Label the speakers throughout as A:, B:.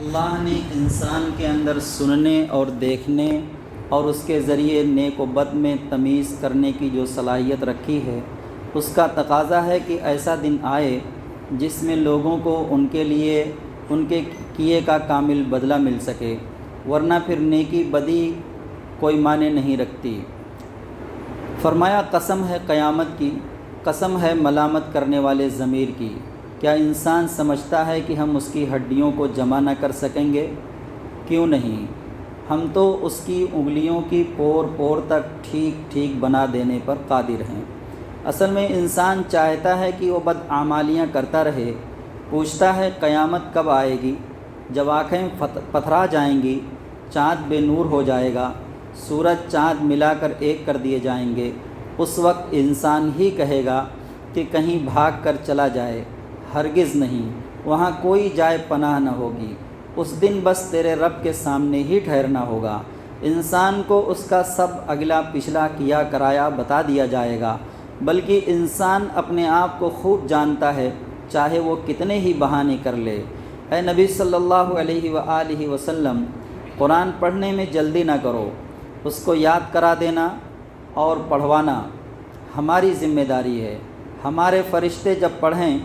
A: اللہ نے انسان کے اندر سننے اور دیکھنے اور اس کے ذریعے نیک و بد میں تمیز کرنے کی جو صلاحیت رکھی ہے، اس کا تقاضا ہے کہ ایسا دن آئے جس میں لوگوں کو ان کے لیے ان کے کیے کا کامل بدلہ مل سکے، ورنہ پھر نیکی بدی کوئی معنی نہیں رکھتی۔ فرمایا قسم ہے قیامت کی، قسم ہے ملامت کرنے والے ضمیر کی، کیا انسان سمجھتا ہے کہ ہم اس کی ہڈیوں کو جمع نہ کر سکیں گے؟ کیوں نہیں، ہم تو اس کی انگلیوں کی پور پور تک ٹھیک ٹھیک بنا دینے پر قادر ہیں۔ اصل میں انسان چاہتا ہے کہ وہ بدعمالیاں کرتا رہے، پوچھتا ہے قیامت کب آئے گی، جب آنکھیں پتھرا جائیں گی، چاند بے نور ہو جائے گا، سورج چاند ملا کر ایک کر دیے جائیں گے، اس وقت انسان ہی کہے گا کہ کہیں بھاگ کر چلا جائے۔ ہرگز نہیں، وہاں کوئی جائے پناہ نہ ہوگی، اس دن بس تیرے رب کے سامنے ہی ٹھہرنا ہوگا۔ انسان کو اس کا سب اگلا پچھلا کیا کرایا بتا دیا جائے گا، بلکہ انسان اپنے آپ کو خوب جانتا ہے، چاہے وہ کتنے ہی بہانے کر لے۔ اے نبی صلی اللہ علیہ وآلہ وسلم، قرآن پڑھنے میں جلدی نہ کرو، اس کو یاد کرا دینا اور پڑھوانا ہماری ذمہ داری ہے۔ ہمارے فرشتے جب پڑھیں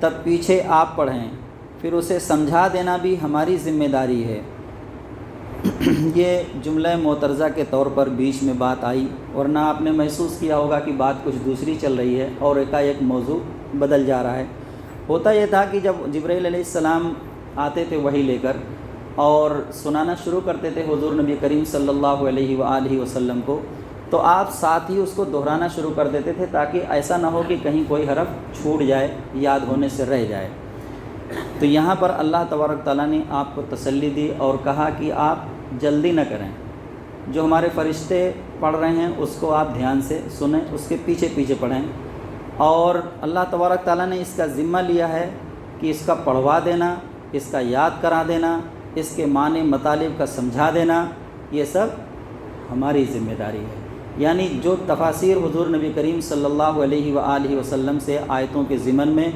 A: تب پیچھے آپ پڑھیں، پھر اسے سمجھا دینا بھی ہماری ذمہ داری ہے۔ یہ جملہ معترضہ کے طور پر بیچ میں بات آئی، ورنہ آپ نے محسوس کیا ہوگا کہ بات کچھ دوسری چل رہی ہے اور ایک موضوع بدل جا رہا ہے۔ ہوتا یہ تھا کہ جب جبرائیل علیہ السلام آتے تھے وحی لے کر اور سنانا شروع کرتے تھے حضور نبی کریم صلی اللہ علیہ وآلہ وسلم کو، تو آپ ساتھ ہی اس کو دہرانا شروع کر دیتے تھے تاکہ ایسا نہ ہو کہ کہیں کوئی حرف چھوٹ جائے، یاد ہونے سے رہ جائے۔ تو یہاں پر اللہ تبارک تعالیٰ نے آپ کو تسلی دی اور کہا کہ آپ جلدی نہ کریں، جو ہمارے فرشتے پڑھ رہے ہیں اس کو آپ دھیان سے سنیں، اس کے پیچھے پیچھے پڑھیں، اور اللہ تبارک تعالیٰ نے اس کا ذمہ لیا ہے کہ اس کا پڑھوا دینا، اس کا یاد کرا دینا، اس کے معنی مطالب کا سمجھا دینا، یہ سب ہماری ذمہ داری ہے۔ یعنی جو تفاسیر حضور نبی کریم صلی اللہ علیہ وآلہ وسلم سے آیتوں کے ضمن میں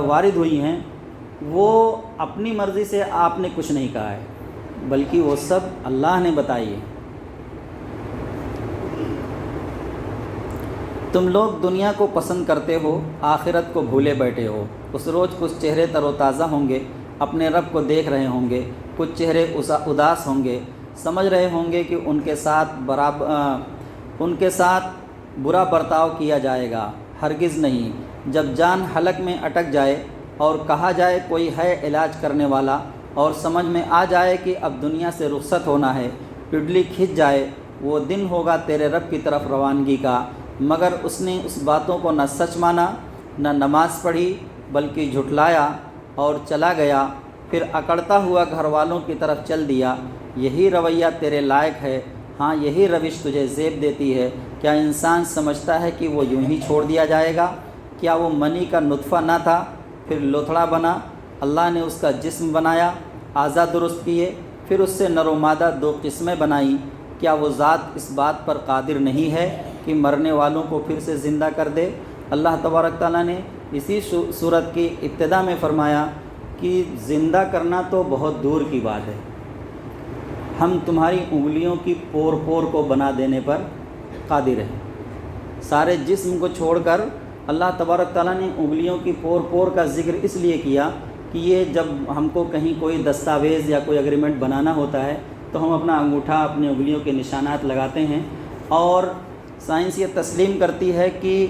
A: وارد ہوئی ہیں، وہ اپنی مرضی سے آپ نے کچھ نہیں کہا ہے، بلکہ وہ سب اللہ نے بتائی ہے۔ تم لوگ دنیا کو پسند کرتے ہو، آخرت کو بھولے بیٹھے ہو۔ اس روز کچھ چہرے تر و تازہ ہوں گے، اپنے رب کو دیکھ رہے ہوں گے، کچھ چہرے اداس ہوں گے، سمجھ رہے ہوں گے کہ ان کے ساتھ برا برتاؤ کیا جائے گا۔ ہرگز نہیں، جب جان حلق میں اٹک جائے اور کہا جائے کوئی ہے علاج کرنے والا، اور سمجھ میں آ جائے کہ اب دنیا سے رخصت ہونا ہے، پڈلی کھنچ جائے، وہ دن ہوگا تیرے رب کی طرف روانگی کا، مگر اس نے اس باتوں کو نہ سچ مانا، نہ نماز پڑھی، بلکہ جھٹلایا اور چلا گیا، پھر اکڑتا ہوا گھر والوں کی طرف چل دیا۔ یہی رویہ تیرے لائق ہے، ہاں یہی روش تجھے زیب دیتی ہے۔ کیا انسان سمجھتا ہے کہ وہ یوں ہی چھوڑ دیا جائے گا؟ کیا وہ منی کا نطفہ نہ تھا، پھر لوتھڑا بنا، اللہ نے اس کا جسم بنایا، اعضاء درست کیے، پھر اس سے نر و مادہ دو قسمیں بنائیں۔ کیا وہ ذات اس بات پر قادر نہیں ہے کہ مرنے والوں کو پھر سے زندہ کر دے؟ اللہ تبارک تعالیٰ نے اسی صورت کی ابتدا میں فرمایا کہ زندہ کرنا تو بہت دور کی بات ہے، ہم تمہاری انگلیوں کی پور پور کو بنا دینے پر قادر ہیں۔ سارے جسم کو چھوڑ کر اللہ تبارک تعالیٰ نے انگلیوں کی پور پور کا ذکر اس لیے کیا کہ یہ جب ہم کو کہیں کوئی دستاویز یا کوئی اگریمنٹ بنانا ہوتا ہے تو ہم اپنا انگوٹھا اپنی انگلیوں کے نشانات لگاتے ہیں، اور سائنس یہ تسلیم کرتی ہے کہ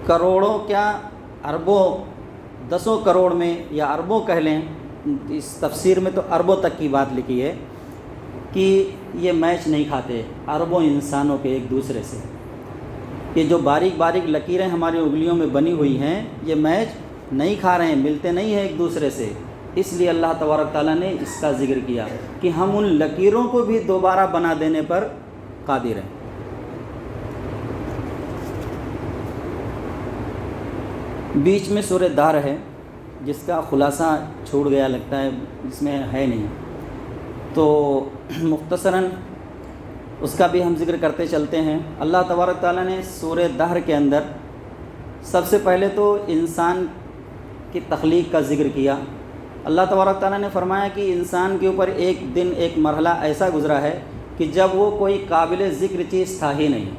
A: کروڑوں کیا اربوں، دسوں کروڑ میں یا اربوں کہہ لیں، اس تفسیر میں تو اربوں تک کی بات لکھی ہے کہ یہ میچ نہیں کھاتے اربوں انسانوں کے ایک دوسرے سے۔ یہ جو باریک باریک لکیریں ہماری انگلیوں میں بنی ہوئی ہیں، یہ میچ نہیں کھا رہے ہیں، ملتے نہیں ہیں ایک دوسرے سے۔ اس لیے اللہ تبارک تعالیٰ نے اس کا ذکر کیا کہ ہم ان لکیروں کو بھی دوبارہ بنا دینے پر قادر ہیں۔ بیچ میں سورہ دہر ہے جس کا خلاصہ چھوٹ گیا، لگتا ہے اس میں ہے نہیں، تو مختصراً اس کا بھی ہم ذکر کرتے چلتے ہیں۔ اللہ تبارک تعالیٰ نے سورہ دہر کے اندر سب سے پہلے تو انسان کی تخلیق کا ذکر کیا، اللہ تبارک تعالیٰ نے فرمایا کہ انسان کے اوپر ایک دن ایک مرحلہ ایسا گزرا ہے کہ جب وہ کوئی قابل ذکر چیز تھا ہی نہیں.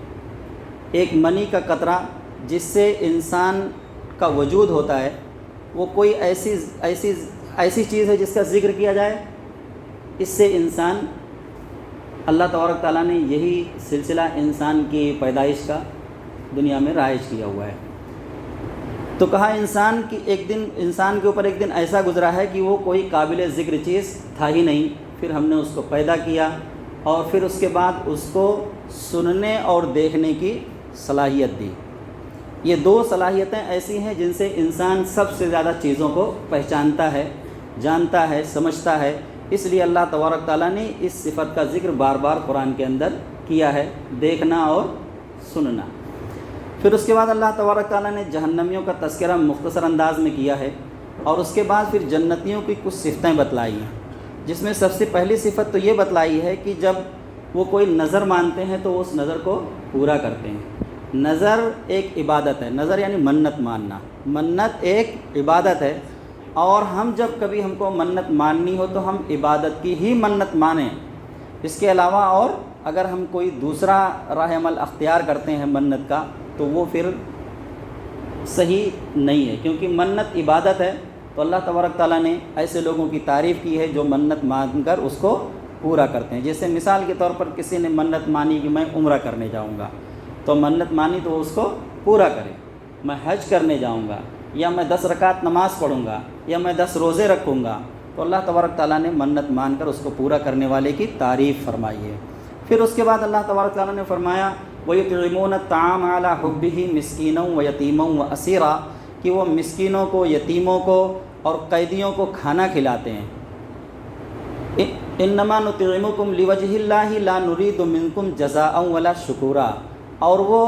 A: ایک منی کا قطرہ جس سے انسان کا وجود ہوتا ہے، وہ کوئی ایسی چیز ہے جس کا ذکر کیا جائے. اس سے انسان، اللہ تبارک تعالیٰ نے یہی سلسلہ انسان کی پیدائش کا دنیا میں رائج کیا ہوا ہے. تو کہا انسان کے اوپر ایک دن ایسا گزرا ہے کہ وہ کوئی قابل ذکر چیز تھا ہی نہیں. پھر ہم نے اس کو پیدا کیا اور پھر اس کے بعد اس کو سننے اور دیکھنے کی صلاحیت دی. یہ دو صلاحیتیں ایسی ہیں جن سے انسان سب سے زیادہ چیزوں کو پہچانتا ہے، جانتا ہے، سمجھتا ہے. اس لیے اللہ تبارک تعالیٰ نے اس صفت کا ذکر بار بار قرآن کے اندر کیا ہے، دیکھنا اور سننا. پھر اس کے بعد اللہ تبارک تعالیٰ نے جہنمیوں کا تذکرہ مختصر انداز میں کیا ہے اور اس کے بعد پھر جنتیوں کی کچھ صفتیں بتلائی ہیں، جس میں سب سے پہلی صفت تو یہ بتلائی ہے کہ جب وہ کوئی نظر مانتے ہیں تو اس نظر کو پورا کرتے ہیں. نظر ایک عبادت ہے، نظر یعنی منت ماننا. منت ایک عبادت ہے اور ہم جب کبھی ہم کو منت ماننی ہو تو ہم عبادت کی ہی منت مانیں. اس کے علاوہ اور اگر ہم کوئی دوسرا راہ عمل اختیار کرتے ہیں منت کا تو وہ پھر صحیح نہیں ہے، کیونکہ منت عبادت ہے. تو اللہ تبارک تعالیٰ نے ایسے لوگوں کی تعریف کی ہے جو منت مان کر اس کو پورا کرتے ہیں. جیسے مثال کے طور پر کسی نے منت مانی کہ میں عمرہ کرنے جاؤں گا، تو منت مانی تو اس کو پورا کرے. میں حج کرنے جاؤں گا، یا میں 10 رکعت نماز پڑھوں گا، یا میں 10 روزے رکھوں گا، تو اللہ تبارک تعالیٰ نے منت مان کر اس کو پورا کرنے والے کی تعریف فرمائی ہے. پھر اس کے بعد اللہ تبارک تعالیٰ نے فرمایا وَيُطْعِمُونَ الطَّعَامَ عَلَىٰ حُبِّهِ مِسْكِينًا وَيَتِيمًا وَأَسِيرًا، کہ وہ مسکینوں کو، یتیموں کو اور قیدیوں کو کھانا کھلاتے ہیں. انما نطعمکم لوجہ اللہ لا نرید منکم جزاء ولا شکورا، اور وہ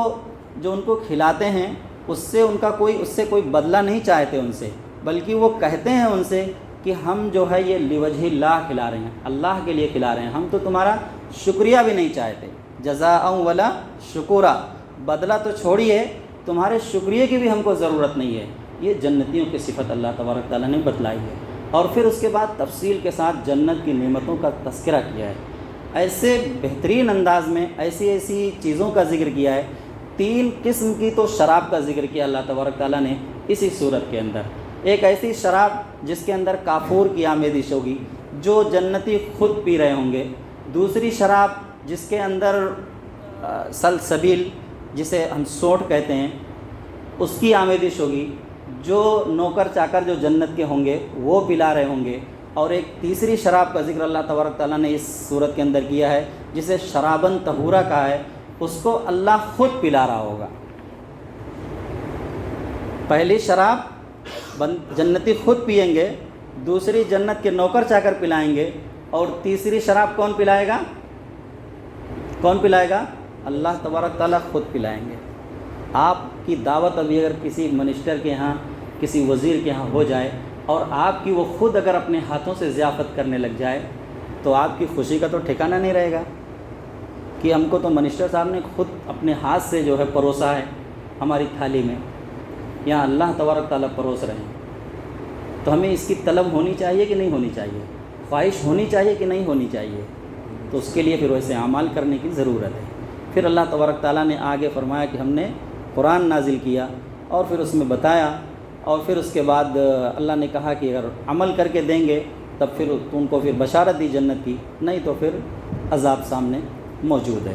A: جو ان کو کھلاتے ہیں اس سے کوئی بدلہ نہیں چاہتے ان سے، بلکہ وہ کہتے ہیں ان سے کہ ہم جو ہے یہ لوجہ اللہ کھلا رہے ہیں، اللہ کے لیے کھلا رہے ہیں، ہم تو تمہارا شکریہ بھی نہیں چاہتے. جزاء ولا شکورا، بدلہ تو چھوڑیے، تمہارے شکریہ کی بھی ہم کو ضرورت نہیں ہے. یہ جنتیوں کی صفت اللہ تبارک تعالیٰ نے بتلائی ہے. اور پھر اس کے بعد تفصیل کے ساتھ جنت کی نعمتوں کا تذکرہ کیا ہے. ایسے بہترین انداز میں ایسی چیزوں کا ذکر کیا ہے. 3 قسم کی تو شراب کا ذکر کیا اللہ تبارک تعالیٰ نے اسی صورت کے اندر. ایک ایسی شراب جس کے اندر کافور کی آمیزش ہوگی، جو جنتی خود پی رہے ہوں گے. دوسری شراب جس کے اندر سلسبیل، جسے ہم سونٹ کہتے ہیں، اس کی آمیزش ہوگی، جو نوکر چاکر جو جنت کے ہوں گے وہ پلا رہے ہوں گے. اور ایک تیسری شراب کا ذکر اللہ تبارک تعالیٰ نے اس صورت کے اندر کیا ہے جسے شرابن طہورا کہا ہے، اس کو اللہ خود پلا رہا ہوگا. پہلی شراب جنتی خود پئیں گے، دوسری جنت کے نوکر چاکر پلائیں گے، اور تیسری شراب کون پلائے گا؟ اللہ تبارک تعالیٰ خود پلائیں گے. آپ کی دعوت ابھی اگر کسی منسٹر کے ہاں، کسی وزیر کے ہاں ہو جائے اور آپ کی وہ خود اگر اپنے ہاتھوں سے ضیافت کرنے لگ جائے تو آپ کی خوشی کا تو ٹھکانہ نہیں رہے گا کہ ہم کو تو منسٹر صاحب نے خود اپنے ہاتھ سے جو ہے پروسا ہے ہماری تھالی میں. یہاں اللہ تبارک تعالیٰ پروس رہے ہیں. تو ہمیں اس کی طلب ہونی چاہیے کہ نہیں ہونی چاہیے؟ خواہش ہونی چاہیے کہ نہیں ہونی چاہیے؟ تو اس کے لیے پھر ویسے اعمال کرنے کی ضرورت ہے. پھر اللہ تبارک تعالیٰ نے آگے فرمایا کہ ہم نے قرآن نازل کیا اور پھر اس میں بتایا، اور پھر اس کے بعد اللہ نے کہا کہ اگر عمل کر کے دیں گے تب پھر تم کو پھر بشارت دی جنت کی، نہیں تو پھر عذاب سامنے موجود ہے.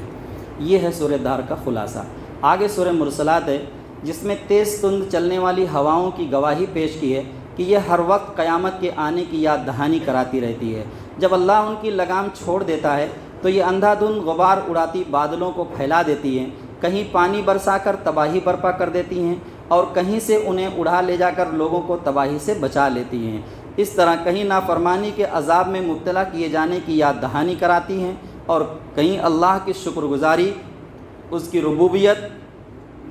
A: یہ ہے سورہ دہر کا خلاصہ. آگے سورہ مرسلات ہے جس میں تیز تند چلنے والی ہواؤں کی گواہی پیش کی ہے کہ یہ ہر وقت قیامت کے آنے کی یاد دہانی کراتی رہتی ہے. جب اللہ ان کی لگام چھوڑ دیتا ہے تو یہ اندھا دھند غبار اڑاتی بادلوں کو پھیلا دیتی ہیں، کہیں پانی برسا کر تباہی برپا کر دیتی ہیں اور کہیں سے انہیں اڑا لے جا کر لوگوں کو تباہی سے بچا لیتی ہیں. اس طرح کہیں نافرمانی کے عذاب میں مبتلا کیے جانے کی یاد دہانی کراتی ہیں اور کہیں اللہ کی شکر گزاری، اس کی ربوبیت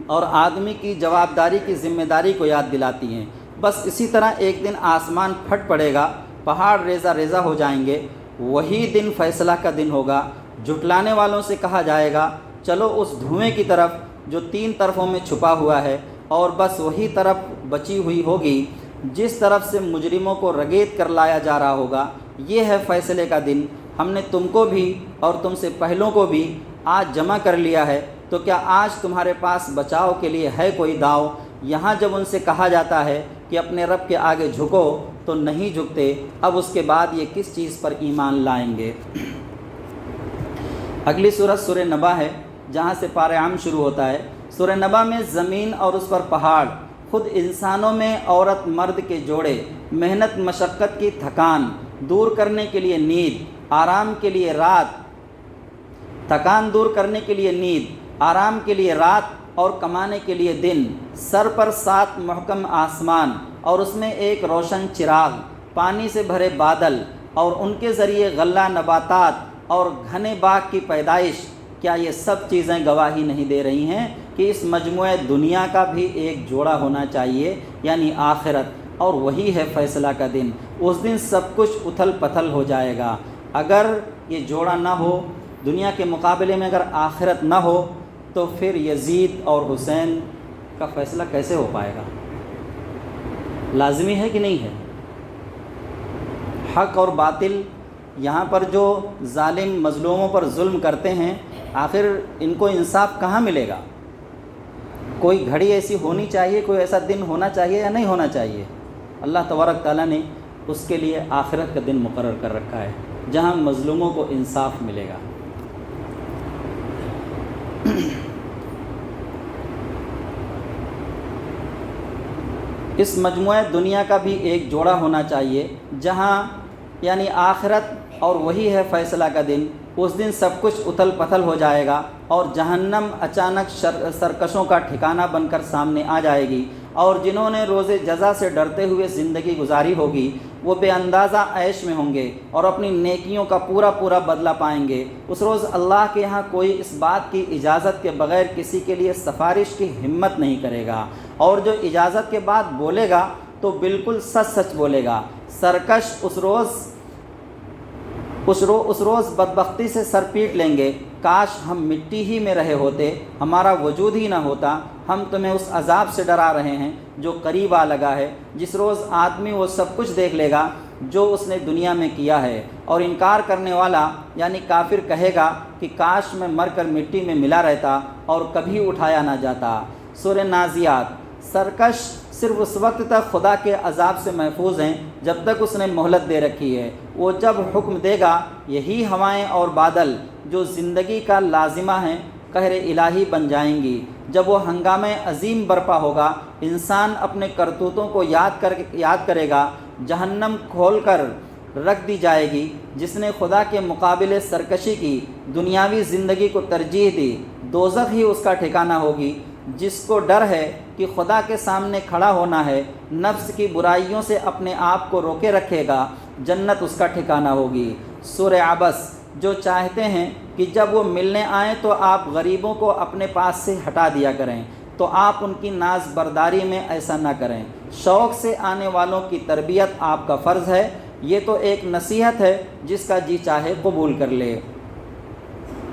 A: اور آدمی کی جوابداری کی ذمہ داری کو یاد دلاتی ہیں. بس اسی طرح ایک دن آسمان پھٹ پڑے گا، پہاڑ ریزہ ریزہ ہو جائیں گے. وہی دن فیصلہ کا دن ہوگا. جھٹلانے والوں سے کہا جائے گا چلو اس دھوئیں کی طرف جو 3 طرفوں میں چھپا ہوا ہے، اور بس وہی طرف بچی ہوئی ہوگی. جس طرف سے مجرموں کو رگیت کر لایا جا رہا ہوگا۔ یہ ہے فیصلے کا دن، ہم نے تم کو بھی اور تم سے پہلوں کو بھی آج جمع کر لیا ہے، تو کیا آج تمہارے پاس بچاؤ کے لیے ہے کوئی داؤ؟ یہاں جب ان سے کہا جاتا ہے کہ اپنے رب کے آگے جھکو تو نہیں جھکتے، اب اس کے بعد یہ کس چیز پر ایمان لائیں گے؟ اگلی صورت سورہ نبا ہے، جہاں سے پارہ عام شروع ہوتا ہے۔ سورہ نبا میں زمین اور اس پر پہاڑ، خود انسانوں میں عورت مرد کے جوڑے، محنت مشقت کی تھکان دور کرنے کے لیے نیند، آرام کے لیے رات، تھکان دور کرنے کے لیے نیند، آرام کے لیے رات اور کمانے کے لیے دن، سر پر 7 محکم آسمان اور اس میں ایک روشن چراغ، پانی سے بھرے بادل اور ان کے ذریعے غلہ نباتات اور گھنے باغ کی پیدائش، کیا یہ سب چیزیں گواہی نہیں دے رہی ہیں کہ اس مجموعہ دنیا کا بھی ایک جوڑا ہونا چاہیے، یعنی آخرت، اور وہی ہے فیصلہ کا دن۔ اس دن سب کچھ اتھل پتھل ہو جائے گا۔ اگر یہ جوڑا نہ ہو، دنیا کے مقابلے میں اگر آخرت نہ ہو، تو پھر یزید اور حسین کا فیصلہ کیسے ہو پائے گا؟ لازمی ہے کہ نہیں ہے؟ حق اور باطل، یہاں پر جو ظالم مظلوموں پر ظلم کرتے ہیں، آخر ان کو انصاف کہاں ملے گا؟ کوئی گھڑی ایسی ہونی چاہیے، کوئی ایسا دن ہونا چاہیے یا نہیں ہونا چاہیے؟ اللہ تبارک تعالیٰ نے اس کے لیے آخرت کا دن مقرر کر رکھا ہے، جہاں مظلوموں کو انصاف ملے گا۔ اس مجموعہ دنیا کا بھی ایک جوڑا ہونا چاہیے، جہاں یعنی آخرت، اور وہی ہے فیصلہ کا دن۔ اس دن سب کچھ اتھل پتھل ہو جائے گا اور جہنم اچانک سرکشوں کا ٹھکانہ بن کر سامنے آ جائے گی، اور جنہوں نے روز جزا سے ڈرتے ہوئے زندگی گزاری ہوگی وہ بے اندازہ عیش میں ہوں گے اور اپنی نیکیوں کا پورا پورا بدلہ پائیں گے۔ اس روز اللہ کے ہاں کوئی اس بات کی اجازت کے بغیر کسی کے لیے سفارش کی ہمت نہیں کرے گا، اور جو اجازت کے بعد بولے گا تو بالکل سچ سچ بولے گا۔ سرکش اس روز بدبختی سے سر پیٹ لیں گے، کاش ہم مٹی ہی میں رہے ہوتے، ہمارا وجود ہی نہ ہوتا۔ ہم تمہیں اس عذاب سے ڈرا رہے ہیں جو قریب آ لگا ہے، جس روز آدمی وہ سب کچھ دیکھ لے گا جو اس نے دنیا میں کیا ہے، اور انکار کرنے والا یعنی کافر کہے گا کہ کاش میں مر کر مٹی میں ملا رہتا اور کبھی اٹھایا نہ جاتا۔ سورہ نازیات، سرکش صرف اس وقت تک خدا کے عذاب سے محفوظ ہیں جب تک اس نے مہلت دے رکھی ہے۔ وہ جب حکم دے گا، یہی ہوائیں اور بادل جو زندگی کا لازمہ ہیں قہر الہی بن جائیں گی۔ جب وہ ہنگامہ عظیم برپا ہوگا، انسان اپنے کرتوتوں کو یاد کرے گا، جہنم کھول کر رکھ دی جائے گی۔ جس نے خدا کے مقابلے سرکشی کی، دنیاوی زندگی کو ترجیح دی، دوزخ ہی اس کا ٹھکانہ ہوگی۔ جس کو ڈر ہے کہ خدا کے سامنے کھڑا ہونا ہے، نفس کی برائیوں سے اپنے آپ کو روکے رکھے گا، جنت اس کا ٹھکانہ ہوگی۔ سورہ عبس، جو چاہتے ہیں کہ جب وہ ملنے آئیں تو آپ غریبوں کو اپنے پاس سے ہٹا دیا کریں، تو آپ ان کی ناز برداری میں ایسا نہ کریں۔ شوق سے آنے والوں کی تربیت آپ کا فرض ہے، یہ تو ایک نصیحت ہے، جس کا جی چاہے قبول کر لے۔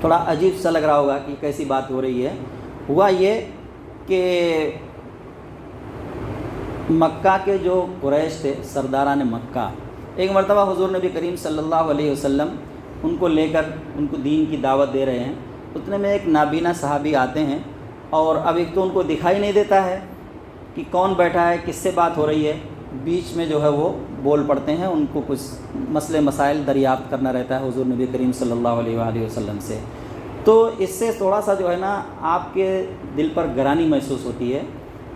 A: تھوڑا عجیب سا لگ رہا ہوگا کہ کیسی بات ہو رہی ہے۔ ہوا یہ کہ مکہ کے جو قریش تھے، سرداران مکہ، ایک مرتبہ حضور نبی کریم صلی اللہ علیہ وسلم ان کو لے کر ان کو دین کی دعوت دے رہے ہیں۔ اتنے میں ایک نابینا صحابی آتے ہیں، اور اب ایک تو ان کو دکھائی نہیں دیتا ہے کہ کون بیٹھا ہے، کس سے بات ہو رہی ہے، بیچ میں جو ہے وہ بول پڑتے ہیں، ان کو کچھ مسئلے مسائل دریافت کرنا رہتا ہے حضور نبی کریم صلی اللہ علیہ وآلہ وسلم سے۔ تو اس سے تھوڑا سا جو ہے نا آپ کے دل پر گرانی محسوس ہوتی ہے،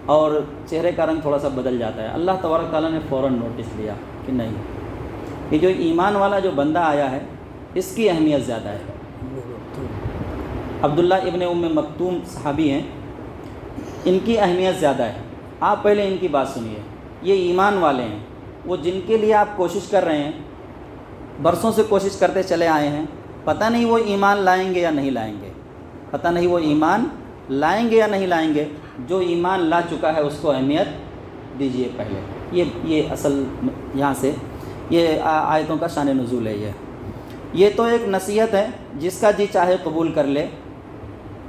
A: اور چہرے کا رنگ تھوڑا سا بدل جاتا ہے۔ اللہ تبارک تعالیٰ نے فوراً نوٹس لیا کہ نہیں، یہ جو ایمان والا جو بندہ آیا ہے اس کی اہمیت زیادہ ہے۔ عبداللہ ابن ام مکتوم صحابی ہیں، ان کی اہمیت زیادہ ہے۔ آپ پہلے ان کی بات سنیے، یہ ایمان والے ہیں، وہ جن کے لیے آپ کوشش کر رہے ہیں، برسوں سے کوشش کرتے چلے آئے ہیں، پتہ نہیں وہ ایمان لائیں گے یا نہیں لائیں گے، پتہ نہیں وہ ایمان لائیں گے یا نہیں لائیں گے۔ جو ایمان لا چکا ہے اس کو اہمیت دیجیے پہلے۔ یہ اصل یہاں سے یہ آیتوں کا شان نزول ہے۔ یہ تو ایک نصیحت ہے، جس کا جی چاہے قبول کر لے۔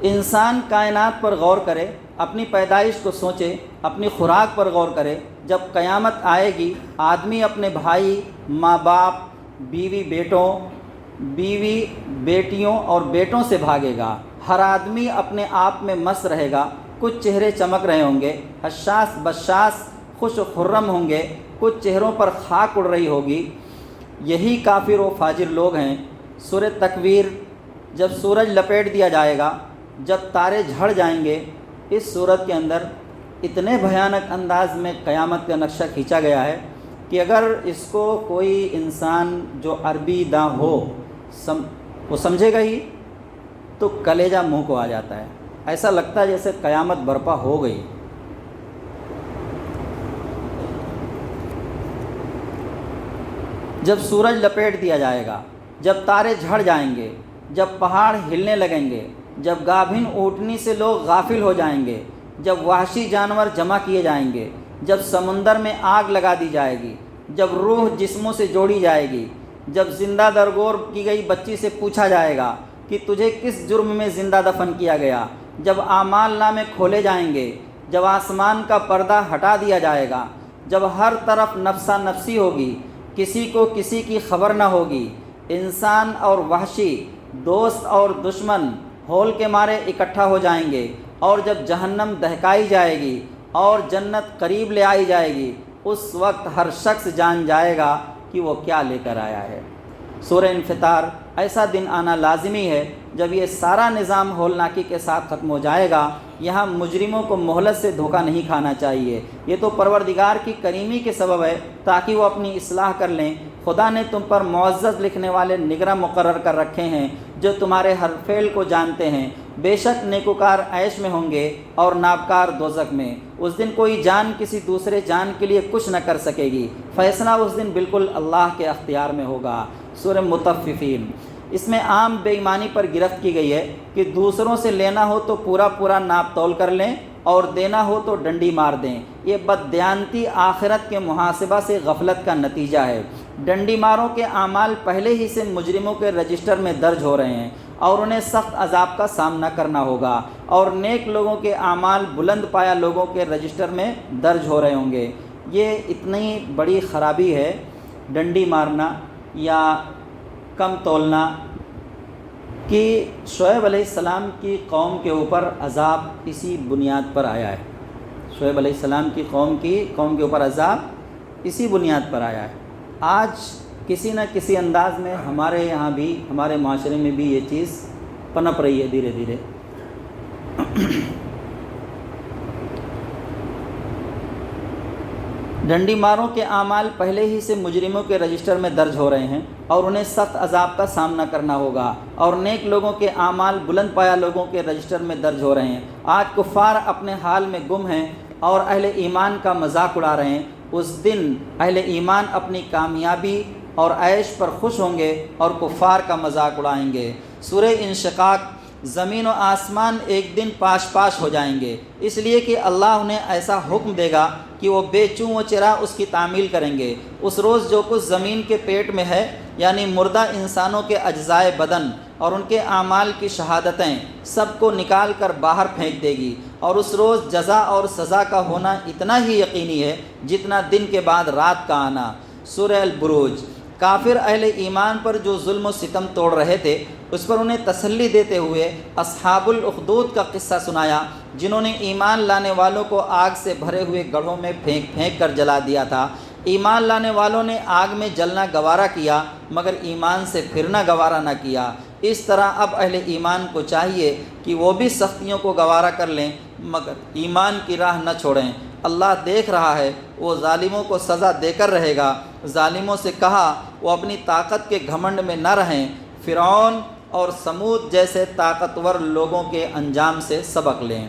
A: انسان کائنات پر غور کرے، اپنی پیدائش کو سوچے، اپنی خوراک پر غور کرے۔ جب قیامت آئے گی آدمی اپنے بھائی، ماں باپ، بیوی بیٹیوں اور بیٹوں سے بھاگے گا۔ ہر آدمی اپنے آپ میں مست رہے گا۔ کچھ چہرے چمک رہے ہوں گے، حشاس بشاس خوش و خرم ہوں گے، کچھ چہروں پر خاک اڑ رہی ہوگی۔ یہی کافر و فاجر لوگ ہیں۔ سورہ تکویر، جب سورج لپیٹ دیا جائے گا، جب تارے جھڑ جائیں گے، اس صورت کے اندر اتنے بھیانک انداز میں قیامت کا نقشہ کھینچا گیا ہے کہ اگر اس کو کوئی انسان جو عربی داں ہو وہ سمجھے گا ہی تو کلیجہ منہ کو آ جاتا ہے، ایسا لگتا ہے جیسے قیامت برپا ہو گئی۔ جب سورج لپیٹ دیا جائے گا، جب تارے جھڑ جائیں گے، جب پہاڑ ہلنے لگیں گے، جب گابھن اونٹنی سے لوگ غافل ہو جائیں گے، جب وحشی جانور جمع کیے جائیں گے، جب سمندر میں آگ لگا دی جائے گی، جب روح جسموں سے جوڑی جائے گی، جب زندہ درگور کی گئی بچی سے پوچھا جائے گا کہ تجھے کس جرم میں زندہ دفن کیا گیا، جب اعمال نامے کھولے جائیں گے، جب آسمان کا پردہ ہٹا دیا جائے گا، جب ہر طرف نفسا نفسی ہوگی، کسی کو کسی کی خبر نہ ہوگی، انسان اور وحشی، دوست اور دشمن ہول کے مارے اکٹھا ہو جائیں گے، اور جب جہنم دہکائی جائے گی اور جنت قریب لے آئی جائے گی، اس وقت ہر شخص جان جائے گا کہ وہ کیا لے کر آیا ہے۔ سورہ انفطار، ایسا دن آنا لازمی ہے جب یہ سارا نظام ہولناکی کے ساتھ ختم ہو جائے گا۔ یہاں مجرموں کو مہلت سے دھوکہ نہیں کھانا چاہیے، یہ تو پروردگار کی کریمی کے سبب ہے تاکہ وہ اپنی اصلاح کر لیں۔ خدا نے تم پر معزز لکھنے والے نگراں مقرر کر رکھے ہیں جو تمہارے ہر فعل کو جانتے ہیں۔ بے شک نیکوکار عیش میں ہوں گے اور نابکار دوزخ میں۔ اس دن کوئی جان کسی دوسرے جان کے لیے کچھ نہ کر سکے گی، فیصلہ اس دن بالکل اللہ کے اختیار میں ہوگا۔ سورہ مطففین، اس میں عام بے ایمانی پر گرفت کی گئی ہے کہ دوسروں سے لینا ہو تو پورا پورا ناپ تول کر لیں اور دینا ہو تو ڈنڈی مار دیں۔ یہ بددیانتی آخرت کے محاسبہ سے غفلت کا نتیجہ ہے۔ ڈنڈی ماروں کے اعمال پہلے ہی سے مجرموں کے رجسٹر میں درج ہو رہے ہیں اور انہیں سخت عذاب کا سامنا کرنا ہوگا، اور نیک لوگوں کے اعمال بلند پایا لوگوں کے رجسٹر میں درج ہو رہے ہوں گے۔ یہ اتنی بڑی خرابی ہے ڈنڈی مارنا یا کم تولنا کہ شعیب علیہ السلام کی قوم کے اوپر عذاب اسی بنیاد پر آیا ہے۔ شعیب علیہ السلام کی قوم کے اوپر عذاب اسی بنیاد پر آیا ہے۔ آج کسی نہ کسی انداز میں ہمارے یہاں بھی، ہمارے معاشرے میں بھی یہ چیز پنپ رہی ہے دھیرے دھیرے۔ ڈنڈی ماروں کے اعمال پہلے ہی سے مجرموں کے رجسٹر میں درج ہو رہے ہیں اور انہیں سخت عذاب کا سامنا کرنا ہوگا، اور نیک لوگوں کے اعمال بلند پایا لوگوں کے رجسٹر میں درج ہو رہے ہیں۔ آج کفار اپنے حال میں گم ہیں اور اہل ایمان کا مذاق اڑا رہے ہیں۔ اس دن اہل ایمان اپنی کامیابی اور عیش پر خوش ہوں گے اور کفار کا مذاق اڑائیں گے۔ سورہ انشقاق، زمین و آسمان ایک دن پاش پاش ہو جائیں گے، اس لیے کہ اللہ انہیں ایسا حکم دے گا کہ وہ بے چوں و چرا اس کی تعمیل کریں گے۔ اس روز جو کچھ زمین کے پیٹ میں ہے، یعنی مردہ انسانوں کے اجزائے بدن اور ان کے اعمال کی شہادتیں، سب کو نکال کر باہر پھینک دے گی، اور اس روز جزا اور سزا کا ہونا اتنا ہی یقینی ہے جتنا دن کے بعد رات کا آنا۔ سورہ البروج، کافر اہل ایمان پر جو ظلم و ستم توڑ رہے تھے اس پر انہیں تسلی دیتے ہوئے اصحاب الاخدود کا قصہ سنایا، جنہوں نے ایمان لانے والوں کو آگ سے بھرے ہوئے گڑھوں میں پھینک پھینک کر جلا دیا تھا۔ ایمان لانے والوں نے آگ میں جلنا گوارا کیا مگر ایمان سے پھرنا گوارا نہ کیا۔ اس طرح اب اہل ایمان کو چاہیے کہ وہ بھی سختیوں کو گوارا کر لیں مگر ایمان کی راہ نہ چھوڑیں۔ اللہ دیکھ رہا ہے، وہ ظالموں کو سزا دے کر رہے گا۔ ظالموں سے کہا وہ اپنی طاقت کے گھمنڈ میں نہ رہیں، فرعون اور سمود جیسے طاقتور لوگوں کے انجام سے سبق لیں۔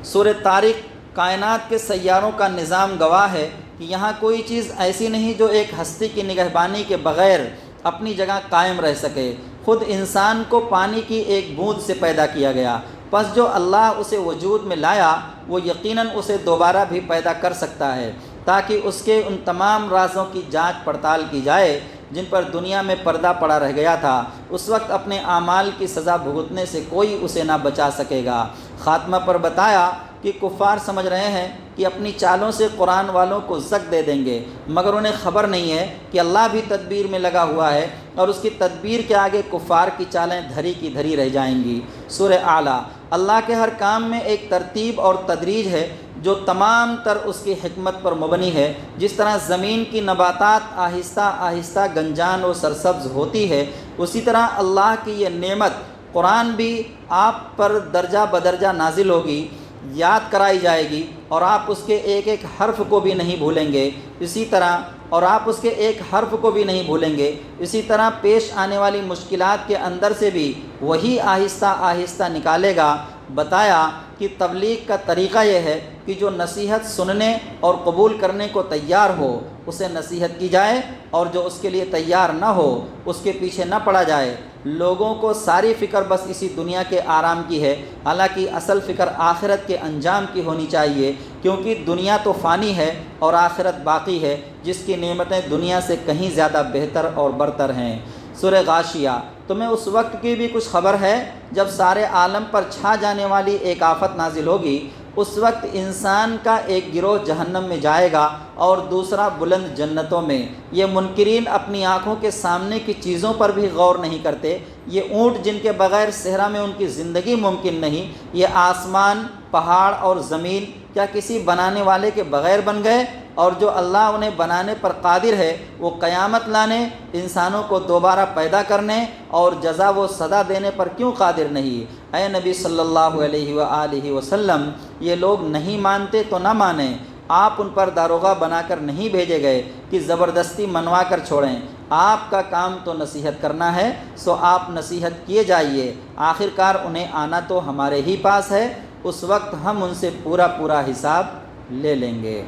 A: سورہ طارق، کائنات کے سیاروں کا نظام گواہ ہے کہ یہاں کوئی چیز ایسی نہیں جو ایک ہستی کی نگہبانی کے بغیر اپنی جگہ قائم رہ سکے۔ خود انسان کو پانی کی ایک بوند سے پیدا کیا گیا، پس جو اللہ اسے وجود میں لایا وہ یقیناً اسے دوبارہ بھی پیدا کر سکتا ہے، تاکہ اس کے ان تمام رازوں کی جانچ پڑتال کی جائے جن پر دنیا میں پردہ پڑا رہ گیا تھا۔ اس وقت اپنے اعمال کی سزا بھگتنے سے کوئی اسے نہ بچا سکے گا۔ خاتمہ پر بتایا کہ کفار سمجھ رہے ہیں کہ اپنی چالوں سے قرآن والوں کو زک دے دیں گے، مگر انہیں خبر نہیں ہے کہ اللہ بھی تدبیر میں لگا ہوا ہے اور اس کی تدبیر کے آگے کفار کی چالیں دھری کی دھری رہ جائیں گی۔ سورہ اعلیٰ۔ اللہ کے ہر کام میں ایک ترتیب اور تدریج ہے جو تمام تر اس کی حکمت پر مبنی ہے۔ جس طرح زمین کی نباتات آہستہ آہستہ گنجان و سرسبز ہوتی ہے، اسی طرح اللہ کی یہ نعمت قرآن بھی آپ پر درجہ بدرجہ نازل ہوگی، یاد کرائی جائے گی، اور آپ اس کے ایک ایک حرف کو بھی نہیں بھولیں گے۔ اسی طرح پیش آنے والی مشکلات کے اندر سے بھی وہی آہستہ آہستہ نکالے گا۔ بتایا کہ تبلیغ کا طریقہ یہ ہے کہ جو نصیحت سننے اور قبول کرنے کو تیار ہو اسے نصیحت کی جائے، اور جو اس کے لیے تیار نہ ہو اس کے پیچھے نہ پڑا جائے۔ لوگوں کو ساری فکر بس اسی دنیا کے آرام کی ہے، حالانکہ اصل فکر آخرت کے انجام کی ہونی چاہیے، کیونکہ دنیا تو فانی ہے اور آخرت باقی ہے، جس کی نعمتیں دنیا سے کہیں زیادہ بہتر اور برتر ہیں۔ سورہ غاشیہ۔ تمہیں اس وقت کی بھی کچھ خبر ہے جب سارے عالم پر چھا جانے والی ایک آفت نازل ہوگی۔ اس وقت انسان کا ایک گروہ جہنم میں جائے گا اور دوسرا بلند جنتوں میں۔ یہ منکرین اپنی آنکھوں کے سامنے کی چیزوں پر بھی غور نہیں کرتے۔ یہ اونٹ جن کے بغیر صحرا میں ان کی زندگی ممکن نہیں، یہ آسمان، پہاڑ اور زمین کیا کسی بنانے والے کے بغیر بن گئے؟ اور جو اللہ انہیں بنانے پر قادر ہے وہ قیامت لانے، انسانوں کو دوبارہ پیدا کرنے اور جزا و سزا دینے پر کیوں قادر نہیں؟ اے نبی صلی اللہ علیہ وآلہ وسلم، یہ لوگ نہیں مانتے تو نہ مانیں، آپ ان پر داروغہ بنا کر نہیں بھیجے گئے کہ زبردستی منوا کر چھوڑیں۔ آپ کا کام تو نصیحت کرنا ہے، سو آپ نصیحت کیے جائیے، آخرکار انہیں آنا تو ہمارے ہی پاس ہے، اس وقت ہم ان سے پورا حساب لے لیں گے۔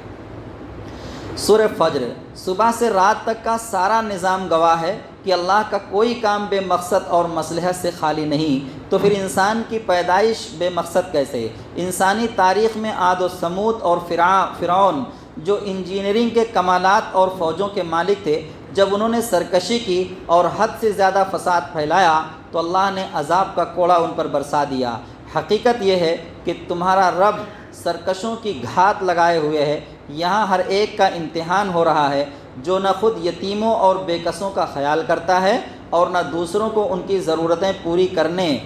A: سورہ فجر۔ صبح سے رات تک کا سارا نظام گواہ ہے کہ اللہ کا کوئی کام بے مقصد اور مصلحت سے خالی نہیں، تو پھر انسان کی پیدائش بے مقصد کیسے؟ انسانی تاریخ میں عاد و ثمود اور فرعون جو انجینئرنگ کے کمالات اور فوجوں کے مالک تھے، جب انہوں نے سرکشی کی اور حد سے زیادہ فساد پھیلایا تو اللہ نے عذاب کا کوڑا ان پر برسا دیا۔ حقیقت یہ ہے کہ تمہارا رب سرکشوں کی گھات لگائے ہوئے ہے۔ یہاں ہر ایک کا امتحان ہو رہا ہے، جو نہ خود یتیموں اور بے کسوں کا خیال کرتا ہے اور نہ دوسروں کو ان کی ضرورتیں پوری کرنے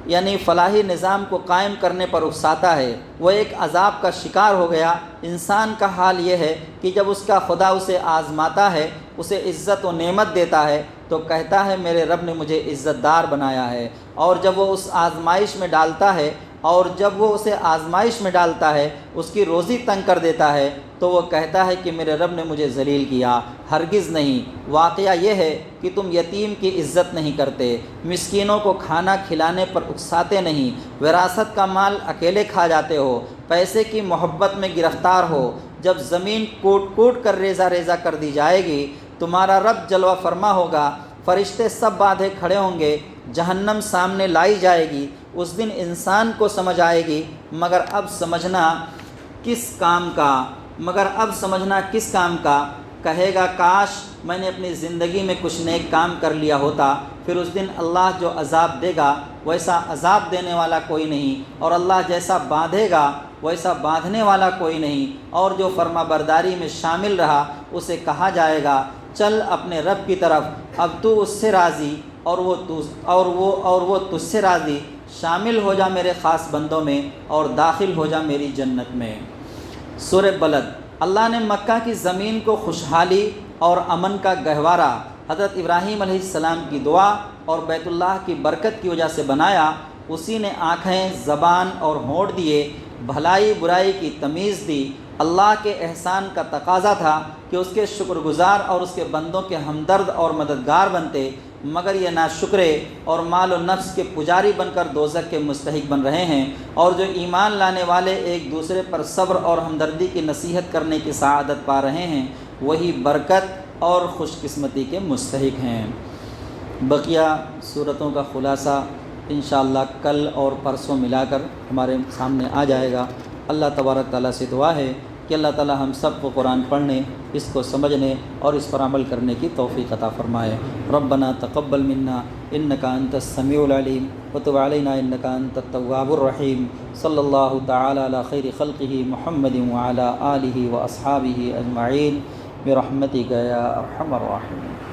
A: یعنی فلاحی نظام کو قائم کرنے پر اکساتا ہے، وہ ایک عذاب کا شکار ہو گیا۔ انسان کا حال یہ ہے کہ جب اس کا خدا اسے آزماتا ہے، اسے عزت و نعمت دیتا ہے تو کہتا ہے میرے رب نے مجھے عزت دار بنایا ہے، اور جب وہ اسے آزمائش میں ڈالتا ہے اس کی روزی تنگ کر دیتا ہے تو وہ کہتا ہے کہ میرے رب نے مجھے ذلیل کیا۔ ہرگز نہیں۔ واقعہ یہ ہے کہ تم یتیم کی عزت نہیں کرتے، مسکینوں کو کھانا کھلانے پر اکساتے نہیں، وراثت کا مال اکیلے کھا جاتے ہو، پیسے کی محبت میں گرفتار ہو۔ جب زمین کوٹ کوٹ کر ریزہ ریزہ کر دی جائے گی، تمہارا رب جلوہ فرما ہوگا، فرشتے سب باندھے کھڑے ہوں گے، جہنم سامنے لائی جائے گی۔ اس دن انسان کو سمجھ آئے گی، مگر اب سمجھنا کس کام کا؟ کہے گا کاش میں نے اپنی زندگی میں کچھ نیک کام کر لیا ہوتا۔ پھر اس دن اللہ جو عذاب دے گا ویسا عذاب دینے والا کوئی نہیں، اور اللہ جیسا باندھے گا ویسا باندھنے والا کوئی نہیں، اور جو فرما برداری میں شامل رہا اسے کہا جائے گا چل اپنے رب کی طرف، اب تو اس سے راضی اور وہ تجھ سے راضی، شامل ہو جا میرے خاص بندوں میں اور داخل ہو جا میری جنت میں۔ سورہ بلد۔ اللہ نے مکہ کی زمین کو خوشحالی اور امن کا گہوارہ حضرت ابراہیم علیہ السلام کی دعا اور بیت اللہ کی برکت کی وجہ سے بنایا۔ اسی نے آنکھیں، زبان اور ہونٹ دیے، بھلائی برائی کی تمیز دی۔ اللہ کے احسان کا تقاضا تھا کہ اس کے شکر گزار اور اس کے بندوں کے ہمدرد اور مددگار بنتے، مگر یہ ناشکرے اور مال و نفس کے پجاری بن کر دوزخ کے مستحق بن رہے ہیں، اور جو ایمان لانے والے ایک دوسرے پر صبر اور ہمدردی کی نصیحت کرنے کی سعادت پا رہے ہیں، وہی برکت اور خوش قسمتی کے مستحق ہیں۔ بقیہ صورتوں کا خلاصہ انشاءاللہ کل اور پرسوں ملا کر ہمارے سامنے آ جائے گا۔ اللہ تبارک تعالیٰ سے دعا ہے کہ اللہ تعالی ہم سب کو قرآن پڑھنے، اس کو سمجھنے اور اس پر عمل کرنے کی توفیق عطا فرمائے۔ ربنا تقبل منا انک انت السمیع العلیم وتب علینا انک انت التواب الرحیم۔ صلی اللہ تعالی علی خیر خلقہ محمد وعلی آلہ واصحابہ اجمعین برحمتک یا ارحم الراحمین۔